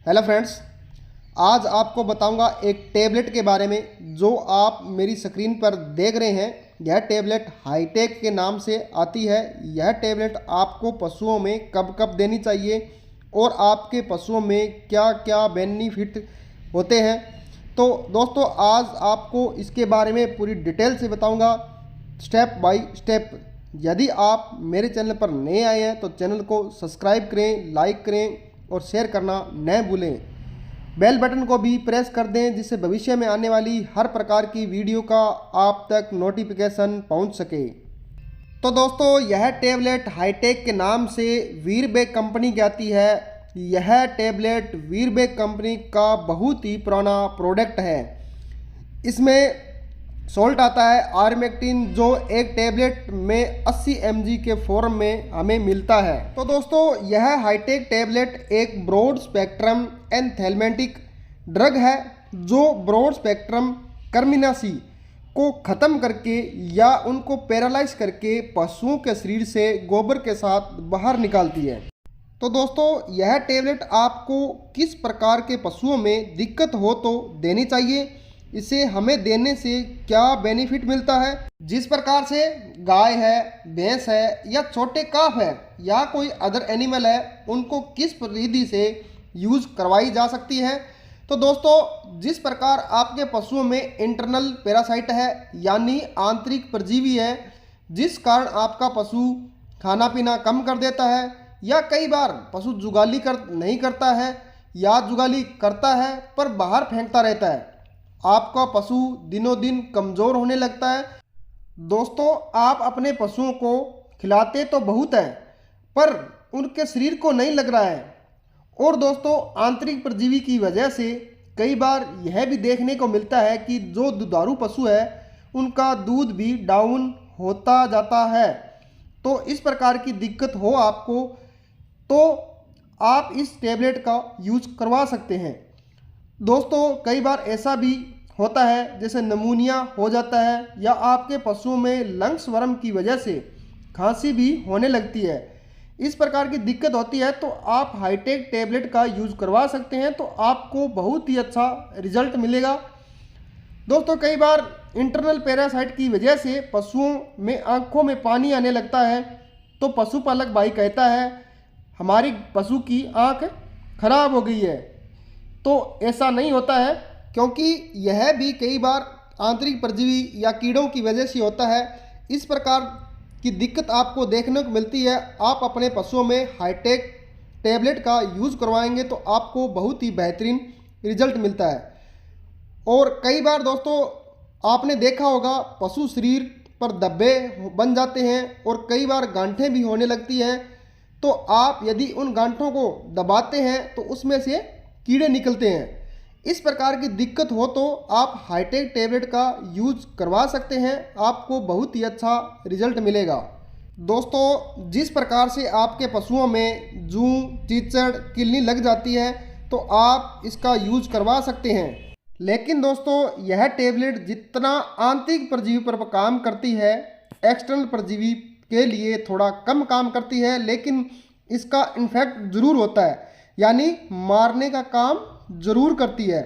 Hello friends, आज आपको बताऊंगा एक टैबलेट के बारे में जो आप मेरी स्क्रीन पर देख रहे हैं। यह टैबलेट हाईटेक के नाम से आती है। यह टैबलेट आपको पशुओं में कब कब देनी चाहिए और आपके पशुओं में क्या क्या बेनिफिट होते हैं। तो दोस्तों, आज आपको इसके बारे में पूरी डिटेल से बताऊंगा, स्टेप बाय स्टेप। यदि आप मेरे चैनल पर नए आए हैं तो चैनल को सब्सक्राइब करें, लाइक करें और शेयर करना न भूलें। बेल बटन को भी प्रेस कर दें जिससे भविष्य में आने वाली हर प्रकार की वीडियो का आप तक नोटिफिकेशन पहुंच सके। तो दोस्तों, यह टैबलेट हाईटेक के नाम से वीरबैग कंपनी की आती है। यह टैबलेट वीरबैग कंपनी का बहुत ही पुराना प्रोडक्ट है। इसमें सॉल्ट आता है आर्मेक्टिन, जो एक टैबलेट में 80 mg के फॉर्म में हमें मिलता है। तो दोस्तों, यह हाईटेक टैबलेट एक ब्रॉड स्पेक्ट्रम एंथेल्मेटिक ड्रग है जो ब्रॉड स्पेक्ट्रम कर्मिनासी को ख़त्म करके या उनको पैरालाइज करके पशुओं के शरीर से गोबर के साथ बाहर निकालती है। तो दोस्तों, यह टैबलेट आपको किस प्रकार के पशुओं में दिक्कत हो तो देनी चाहिए, इसे हमें देने से क्या बेनिफिट मिलता है। जिस प्रकार से गाय है, भैंस है या छोटे काफ है या कोई अदर एनिमल है, उनको किस विधि से यूज करवाई जा सकती है। तो दोस्तों, जिस प्रकार आपके पशुओं में इंटरनल पैरासाइट है यानी आंतरिक परजीवी है, जिस कारण आपका पशु खाना पीना कम कर देता है या कई बार पशु जुगाली नहीं करता है या जुगाली करता है पर बाहर फेंकता रहता है, आपका पशु दिनों दिन कमज़ोर होने लगता है। दोस्तों, आप अपने पशुओं को खिलाते तो बहुत हैं पर उनके शरीर को नहीं लग रहा है। और दोस्तों, आंतरिक परजीवी की वजह से कई बार यह भी देखने को मिलता है कि जो दुधारू पशु है उनका दूध भी डाउन होता जाता है। तो इस प्रकार की दिक्कत हो आपको तो आप इस टैबलेट का यूज करवा सकते हैं। दोस्तों, कई बार ऐसा भी होता है जैसे नमूनिया हो जाता है या आपके पशुओं में लंग्स वर्म की वजह से खांसी भी होने लगती है। इस प्रकार की दिक्कत होती है तो आप हाईटेक टैबलेट का यूज़ करवा सकते हैं, तो आपको बहुत ही अच्छा रिजल्ट मिलेगा। दोस्तों, कई बार इंटरनल पैरासाइट की वजह से पशुओं में आंखों में पानी आने लगता है तो पशुपालक भाई कहता है हमारी पशु की आंख खराब हो गई है। तो ऐसा नहीं होता है, क्योंकि यह भी कई बार आंतरिक परजीवी या कीड़ों की वजह से होता है। इस प्रकार की दिक्कत आपको देखने को मिलती है। आप अपने पशुओं में हाईटेक टैबलेट का यूज़ करवाएंगे तो आपको बहुत ही बेहतरीन रिजल्ट मिलता है। और कई बार दोस्तों, आपने देखा होगा पशु शरीर पर धब्बे बन जाते हैं और कई बार गांठें भी होने लगती हैं। तो आप यदि उन गांठों को दबाते हैं तो उसमें से कीड़े निकलते हैं। इस प्रकार की दिक्कत हो तो आप हाईटेक टैबलेट का यूज करवा सकते हैं, आपको बहुत ही अच्छा रिजल्ट मिलेगा। दोस्तों, जिस प्रकार से आपके पशुओं में जूं, चीचड़, किलनी लग जाती है तो आप इसका यूज करवा सकते हैं। लेकिन दोस्तों, यह टैबलेट जितना आंतरिक परजीवी पर काम करती है, एक्सटर्नल परजीवी के लिए थोड़ा कम काम करती है, लेकिन इसका इन्फेक्ट ज़रूर होता है, यानी मारने का काम ज़रूर करती है।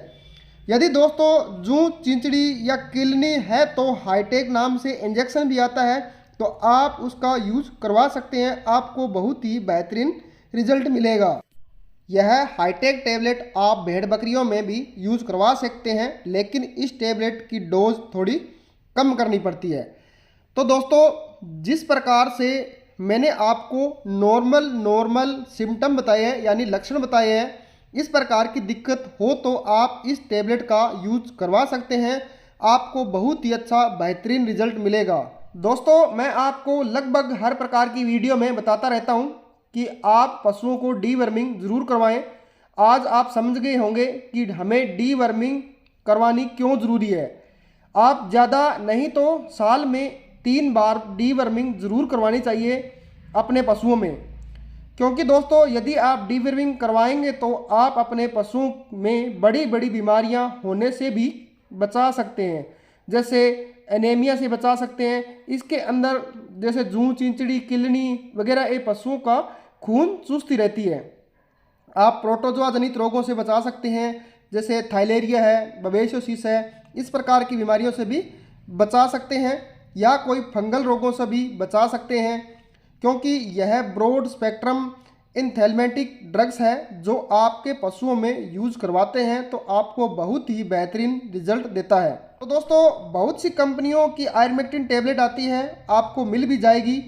यदि दोस्तों जूं, चिंचड़ी या किलनी है तो हाईटेक नाम से इंजेक्शन भी आता है, तो आप उसका यूज करवा सकते हैं, आपको बहुत ही बेहतरीन रिजल्ट मिलेगा। यह हाईटेक टैबलेट आप भेड़ बकरियों में भी यूज करवा सकते हैं, लेकिन इस टैबलेट की डोज थोड़ी कम करनी पड़ती है। तो दोस्तों, जिस प्रकार से मैंने आपको नॉर्मल सिम्टम बताए हैं यानी लक्षण बताए हैं, इस प्रकार की दिक्कत हो तो आप इस टैबलेट का यूज करवा सकते हैं, आपको बहुत ही अच्छा बेहतरीन रिजल्ट मिलेगा। दोस्तों, मैं आपको लगभग हर प्रकार की वीडियो में बताता रहता हूं कि आप पशुओं को डीवर्मिंग ज़रूर करवाएं। आज आप समझ गए होंगे कि हमें डीवर्मिंग करवानी क्यों ज़रूरी है। आप ज़्यादा नहीं तो साल में 3 बार डीवर्मिंग ज़रूर करवानी चाहिए अपने पशुओं में, क्योंकि दोस्तों यदि आप डीवर्मिंग करवाएंगे तो आप अपने पशुओं में बड़ी बड़ी बीमारियां होने से भी बचा सकते हैं, जैसे एनीमिया से बचा सकते हैं। इसके अंदर जैसे जूं, चिंचड़ी, किलनी वगैरह ये पशुओं का खून चूसती रहती है। आप प्रोटोजोआ जनित रोगों से बचा सकते हैं, जैसे थाइलेरिया है, बवेशियोसिस है, इस प्रकार की बीमारियों से भी बचा सकते हैं, या कोई फंगल रोगों से भी बचा सकते हैं, क्योंकि यह ब्रॉड स्पेक्ट्रम एंथेल्मेटिक ड्रग्स है जो आपके पशुओं में यूज़ करवाते हैं तो आपको बहुत ही बेहतरीन रिजल्ट देता है। तो दोस्तों, बहुत सी कंपनियों की आयरमेक्टिन टैबलेट आती है, आपको मिल भी जाएगी,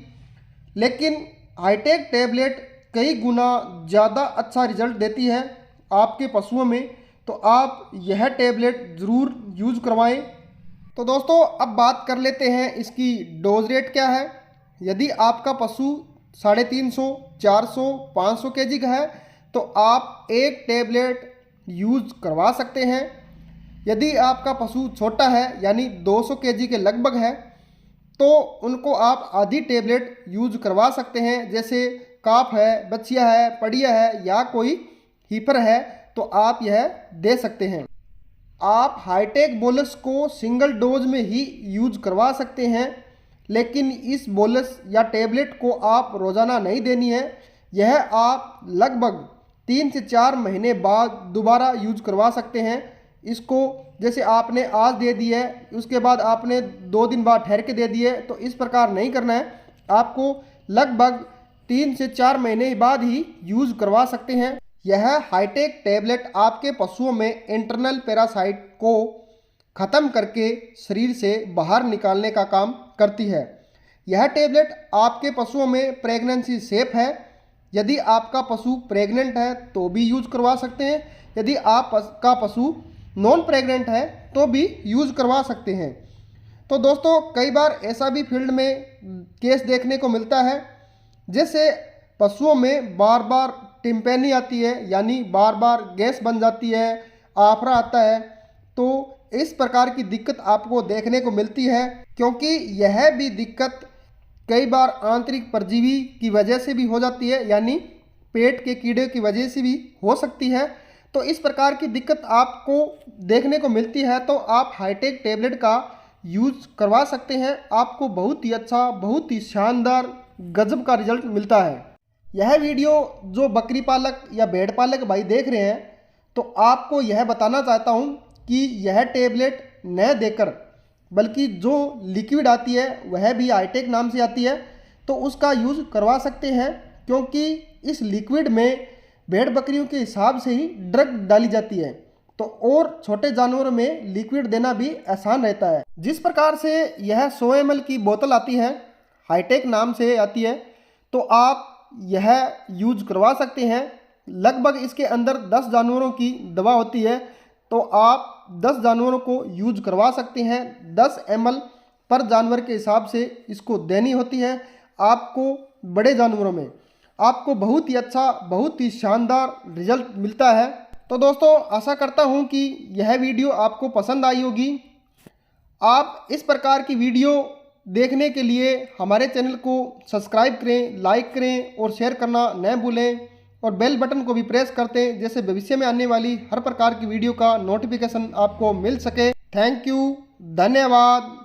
लेकिन हाईटेक टैबलेट कई गुना ज़्यादा अच्छा रिजल्ट देती है आपके पशुओं में, तो आप यह टैबलेट ज़रूर यूज़ करवाएं। तो दोस्तों, अब बात कर लेते हैं इसकी डोज रेट क्या है। यदि आपका पशु 350, 400, 500 केजी का है तो आप एक टैबलेट यूज़ करवा सकते हैं। यदि आपका पशु छोटा है यानी 200 केजी के लगभग है तो उनको आप आधी टैबलेट यूज़ करवा सकते हैं, जैसे काफ है, बच्चिया है, पड़िया है या कोई हीपर है तो आप यह दे सकते हैं। आप हाईटेक बोलस को सिंगल डोज में ही यूज करवा सकते हैं, लेकिन इस बोलस या टैबलेट को आप रोज़ाना नहीं देनी है। यह आप लगभग 3 से 4 महीने बाद दोबारा यूज करवा सकते हैं इसको। जैसे आपने आज दे दी है, उसके बाद आपने 2 दिन बाद ठहर के दे दिए, तो इस प्रकार नहीं करना है। आपको लगभग 3 से 4 महीने बाद ही यूज़ करवा सकते हैं। यह हाईटेक टैबलेट आपके पशुओं में इंटरनल पैरासाइट को ख़त्म करके शरीर से बाहर निकालने का काम करती है। यह टैबलेट आपके पशुओं में प्रेगनेंसी सेफ है। यदि आपका पशु प्रेग्नेंट है तो भी यूज़ करवा सकते हैं, यदि आपका पशु नॉन प्रेग्नेंट है तो भी यूज़ करवा सकते हैं। तो दोस्तों, कई बार ऐसा भी फील्ड में केस देखने को मिलता है, जैसे पशुओं में बार बार टिम्पेनी आती है, यानी बार बार गैस बन जाती है, आफरा आता है, तो इस प्रकार की दिक्कत आपको देखने को मिलती है, क्योंकि यह भी दिक्कत कई बार आंतरिक परजीवी की वजह से भी हो जाती है, यानी पेट के कीड़े की वजह से भी हो सकती है। तो इस प्रकार की दिक्कत आपको देखने को मिलती है तो आप हाईटेक टैबलेट का यूज़ करवा सकते हैं। आपको बहुत ही अच्छा, बहुत ही शानदार, गजब का रिजल्ट मिलता है। यह वीडियो जो बकरी पालक या भेड़ पालक भाई देख रहे हैं, तो आपको यह बताना चाहता हूं कि यह टैबलेट न देकर बल्कि जो लिक्विड आती है वह भी हाईटेक नाम से आती है, तो उसका यूज़ करवा सकते हैं, क्योंकि इस लिक्विड में भेड़ बकरियों के हिसाब से ही ड्रग डाली जाती है, तो और छोटे जानवरों में लिक्विड देना भी आसान रहता है। जिस प्रकार से यह 100 ml की बोतल आती है, हाईटेक नाम से आती है, तो आप यह यूज करवा सकते हैं। लगभग इसके अंदर 10 जानवरों की दवा होती है, तो आप 10 जानवरों को यूज करवा सकते हैं। 10 ml पर जानवर के हिसाब से इसको देनी होती है। आपको बड़े जानवरों में आपको बहुत ही अच्छा, बहुत ही शानदार रिजल्ट मिलता है। तो दोस्तों, आशा करता हूं कि यह वीडियो आपको पसंद आई होगी। आप इस प्रकार की वीडियो देखने के लिए हमारे चैनल को सब्सक्राइब करें, लाइक करें और शेयर करना न भूलें, और बेल बटन को भी प्रेस करते हैं, जैसे भविष्य में आने वाली हर प्रकार की वीडियो का नोटिफिकेशन आपको मिल सके। थैंक यू, धन्यवाद।